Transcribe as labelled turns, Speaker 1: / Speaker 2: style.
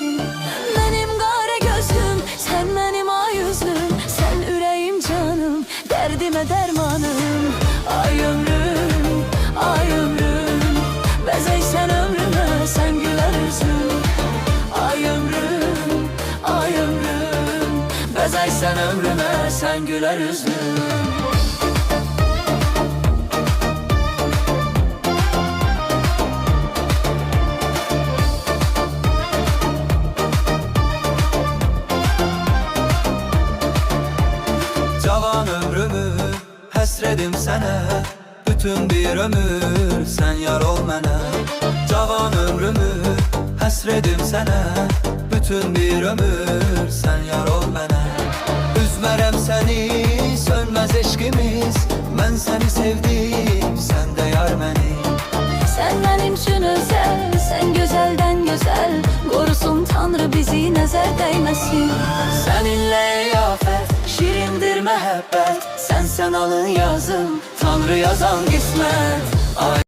Speaker 1: değmesin. Benim qara gözlüm, sen benim ay yüzlüm, sen ürəyim canım, derdime dermanım. Ay ömrüm, ay ömrüm, bezeysen ömrüme, sen güler üzüm. Ay ömrüm, ay ömrüm, bezeysen ömrüme, sen güler üzüm.
Speaker 2: Cavan ömrümü həsredim sənə, bütün bir ömür sen yar ol mənə. Cavan ömrümü həsredim sənə, bütün bir ömür sen yar ol mənə. Üzmərəm səni, sönməz eşqimiz, mən səni sevdim, sən də yar məni.
Speaker 1: Sen benim için özel, sen güzelden güzel, korusun Tanrı bizi nazar değmesin.
Speaker 2: Seninle iyafet, şirindir mehabbet, sen alın yazım, Tanrı yazan kısmet. Ay